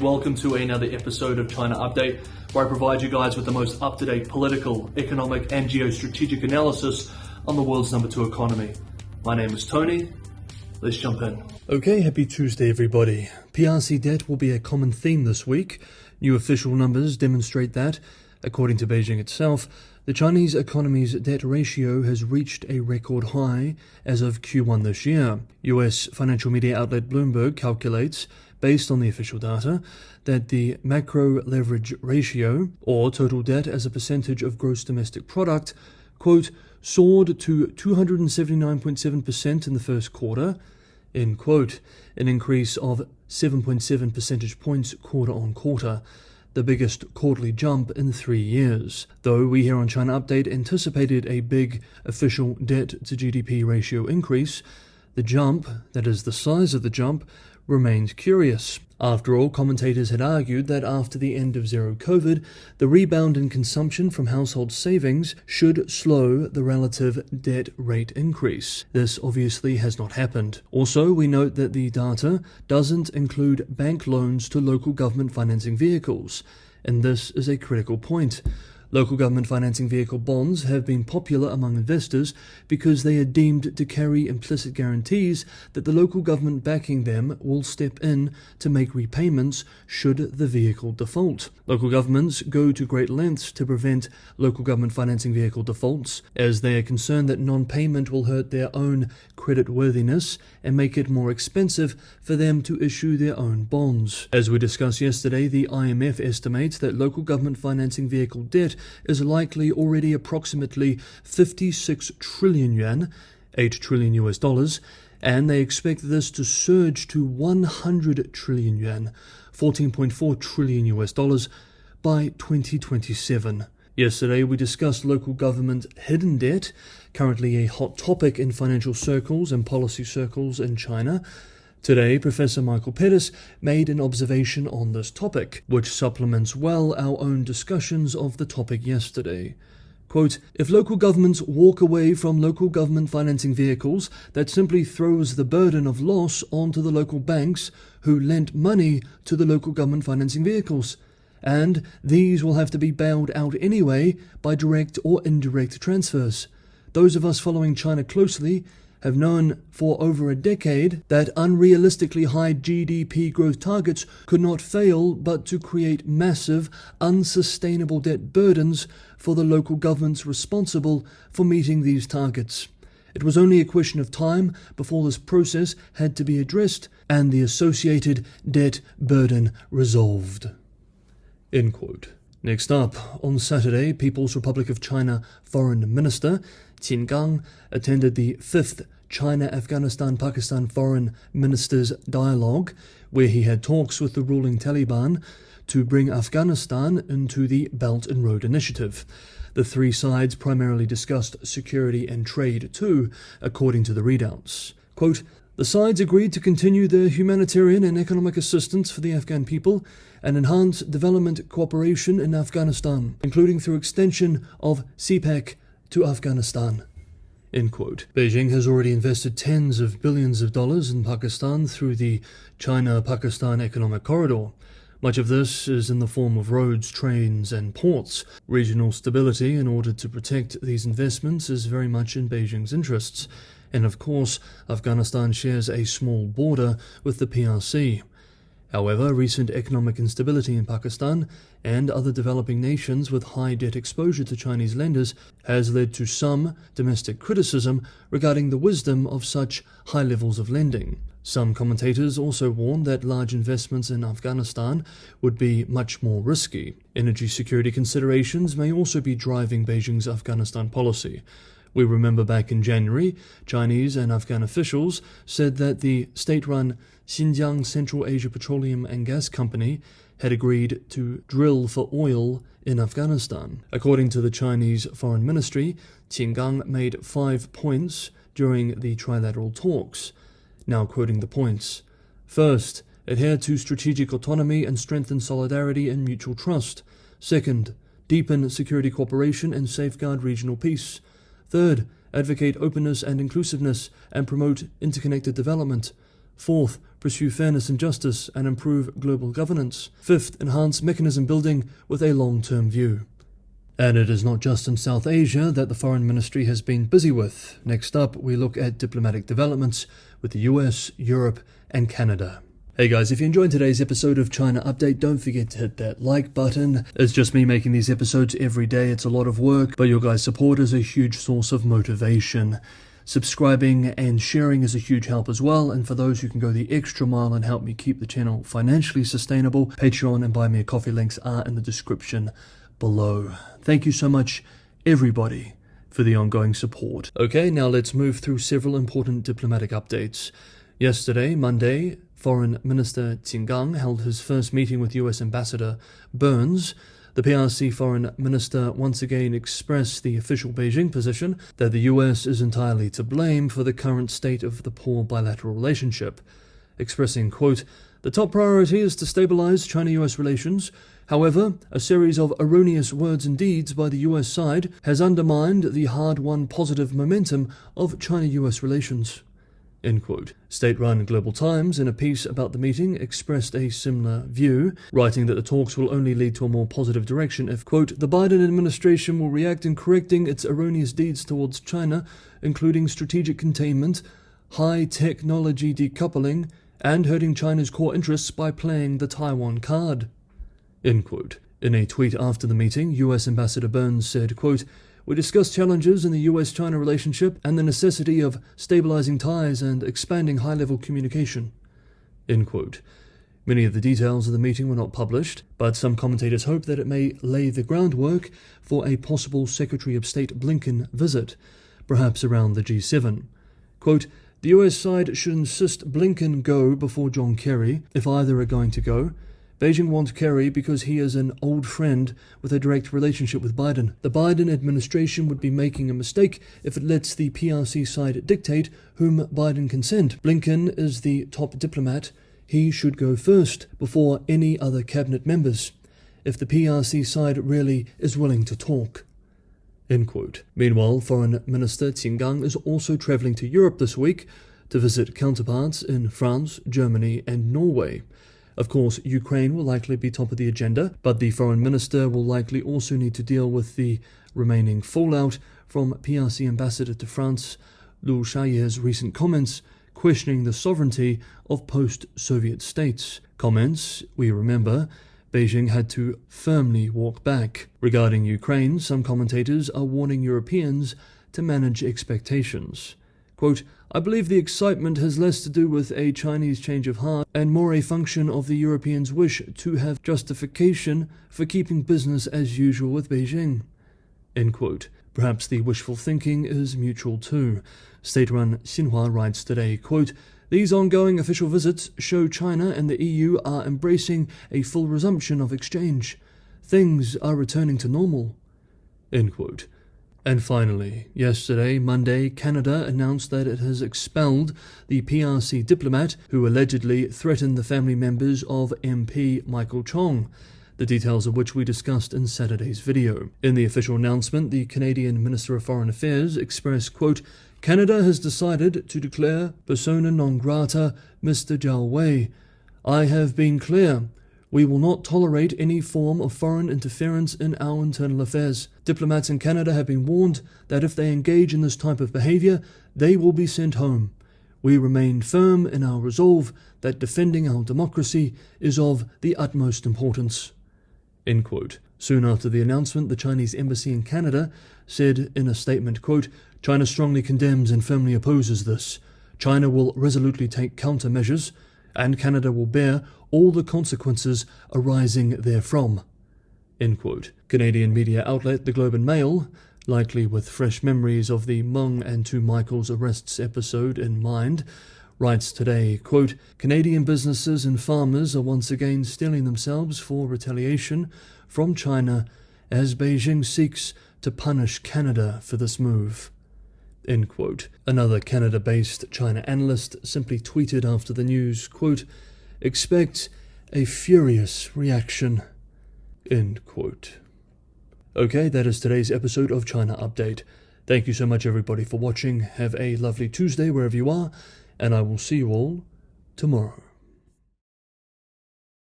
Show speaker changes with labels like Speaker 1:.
Speaker 1: Welcome to another episode of China Update, where I provide you guys with the most up-to-date political, economic and geostrategic analysis on the world's number 2 economy. My name is Tony. Let's jump in.
Speaker 2: Okay, happy Tuesday everybody. PRC debt will be a common theme this week. New official numbers demonstrate that, according to Beijing itself, the Chinese economy's debt ratio has reached a record high as of Q1 this year. US financial media outlet Bloomberg calculates, based on the official data, that the macro leverage ratio, or total debt as a percentage of gross domestic product, quote, soared to 279.7% in the first quarter, end quote, an increase of 7.7 percentage points quarter on quarter, the biggest quarterly jump in 3 years. Though we here on China Update anticipated a big official debt to GDP ratio increase, the jump, that is the size of the jump, remained curious. After all, commentators had argued that after the end of zero COVID, the rebound in consumption from household savings should slow the relative debt rate increase. This obviously has not happened. Also, we note that the data doesn't include bank loans to local government financing vehicles, and this is a critical point. Local government financing vehicle bonds have been popular among investors because they are deemed to carry implicit guarantees that the local government backing them will step in to make repayments should the vehicle default. Local governments go to great lengths to prevent local government financing vehicle defaults, as they are concerned that non-payment will hurt their own creditworthiness and make it more expensive for them to issue their own bonds. As we discussed yesterday, the IMF estimates that local government financing vehicle debt is likely already approximately 56 trillion yuan, $8 trillion US dollars, and they expect this to surge to 100 trillion yuan, $14.4 trillion US dollars, by 2027. Yesterday we discussed local government hidden debt, currently a hot topic in financial circles and policy circles in China. Today, Professor Michael Pettis made an observation on this topic, which supplements well our own discussions of the topic yesterday. Quote, if local governments walk away from local government financing vehicles, that simply throws the burden of loss onto the local banks who lent money to the local government financing vehicles. And these will have to be bailed out anyway by direct or indirect transfers. Those of us following China closely have known for over a decade that unrealistically high GDP growth targets could not fail but to create massive, unsustainable debt burdens for the local governments responsible for meeting these targets. It was only a question of time before this process had to be addressed and the associated debt burden resolved. End quote. Next up, on Saturday, People's Republic of China Foreign Minister Qin Gang attended the 5th China-Afghanistan-Pakistan Foreign Ministers' Dialogue, where he had talks with the ruling Taliban to bring Afghanistan into the Belt and Road Initiative. The three sides primarily discussed security and trade too, according to the readouts. Quote, the sides agreed to continue their humanitarian and economic assistance for the Afghan people and enhance development cooperation in Afghanistan, including through extension of CPEC to Afghanistan. End quote. Beijing has already invested tens of billions of dollars in Pakistan through the China-Pakistan Economic Corridor. Much of this is in the form of roads, trains and ports. Regional stability in order to protect these investments is very much in Beijing's interests. And of course, Afghanistan shares a small border with the PRC. However, recent economic instability in Pakistan and other developing nations with high debt exposure to Chinese lenders has led to some domestic criticism regarding the wisdom of such high levels of lending. Some commentators also warn that large investments in Afghanistan would be much more risky. Energy security considerations may also be driving Beijing's Afghanistan policy. We remember back in January, Chinese and Afghan officials said that the state-run Xinjiang Central Asia Petroleum and Gas Company had agreed to drill for oil in Afghanistan. According to the Chinese Foreign Ministry, Qin Gang made 5 points during the trilateral talks. Now quoting the points. First, adhere to strategic autonomy and strengthen solidarity and mutual trust. Second, deepen security cooperation and safeguard regional peace. Third, advocate openness and inclusiveness and promote interconnected development. Fourth, pursue fairness and justice, and improve global governance. Fifth, enhance mechanism building with a long-term view. And it is not just in South Asia that the Foreign Ministry has been busy with. Next up, we look at diplomatic developments with the US, Europe, and Canada. Hey guys, if you enjoyed today's episode of China Update, don't forget to hit that like button. It's just me making these episodes every day. It's a lot of work, but your guys' support is a huge source of motivation. Subscribing and sharing is a huge help as well, and for those who can go the extra mile and help me keep the channel financially sustainable, Patreon and Buy Me a Coffee links are in the description below. Thank you so much, everybody, for the ongoing support. Okay, now let's move through several important diplomatic updates. Yesterday, Monday, Foreign Minister Qin Gang held his first meeting with US Ambassador Burns. The PRC Foreign Minister once again expressed the official Beijing position that the US is entirely to blame for the current state of the poor bilateral relationship, expressing, quote, "The top priority is to stabilize China-US relations. However, a series of erroneous words and deeds by the US side has undermined the hard-won positive momentum of China-US relations." End quote. State-run Global Times, in a piece about the meeting, expressed a similar view, writing that the talks will only lead to a more positive direction if, quote, "the Biden administration will react in correcting its erroneous deeds towards China, including strategic containment, high technology decoupling, and hurting China's core interests by playing the Taiwan card." End quote. In a tweet after the meeting, US Ambassador Burns said, quote, "We discussed challenges in the US-China relationship and the necessity of stabilizing ties and expanding high-level communication." End quote. Many of the details of the meeting were not published, but some commentators hope that it may lay the groundwork for a possible Secretary of State Blinken visit, perhaps around the G7. Quote, "The US side should insist Blinken go before John Kerry, if either are going to go. Beijing wants Kerry because he is an old friend with a direct relationship with Biden. The Biden administration would be making a mistake if it lets the PRC side dictate whom Biden can send. Blinken is the top diplomat. He should go first, before any other cabinet members, if the PRC side really is willing to talk." End quote. Meanwhile, Foreign Minister Qin Gang is also travelling to Europe this week to visit counterparts in France, Germany, and Norway. Of course, Ukraine will likely be top of the agenda, but the foreign minister will likely also need to deal with the remaining fallout from PRC ambassador to France, Liu Shaye's recent comments questioning the sovereignty of post-Soviet states. Comments, we remember, Beijing had to firmly walk back. Regarding Ukraine, some commentators are warning Europeans to manage expectations. Quote, "I believe the excitement has less to do with a Chinese change of heart and more a function of the Europeans' wish to have justification for keeping business as usual with Beijing." End quote. Perhaps the wishful thinking is mutual too. State-run Xinhua writes today, quote, "These ongoing official visits show China and the EU are embracing a full resumption of exchange. Things are returning to normal." End quote. And finally, yesterday, Monday, Canada announced that it has expelled the PRC diplomat who allegedly threatened the family members of MP Michael Chong, the details of which we discussed in Saturday's video. In the official announcement, the Canadian Minister of Foreign Affairs expressed, quote, "Canada has decided to declare persona non grata Mr. Zhao Wei. I have been clear. We will not tolerate any form of foreign interference in our internal affairs. Diplomats in Canada have been warned that if they engage in this type of behavior, they will be sent home. We remain firm in our resolve that defending our democracy is of the utmost importance." End quote. Soon after the announcement, the Chinese embassy in Canada said in a statement, quote, "China strongly condemns and firmly opposes this. China will resolutely take countermeasures, and Canada will bear all the consequences arising therefrom." End quote. Canadian media outlet The Globe and Mail, likely with fresh memories of the Meng and Two Michaels arrests episode in mind, writes today, quote, "Canadian businesses and farmers are once again steeling themselves for retaliation from China as Beijing seeks to punish Canada for this move." End quote. Another Canada-based China analyst simply tweeted after the news, quote, "Expect a furious reaction." End quote. Okay, that is today's episode of China Update. Thank you so much everybody for watching. Have a lovely Tuesday wherever you are, and I will see you all tomorrow.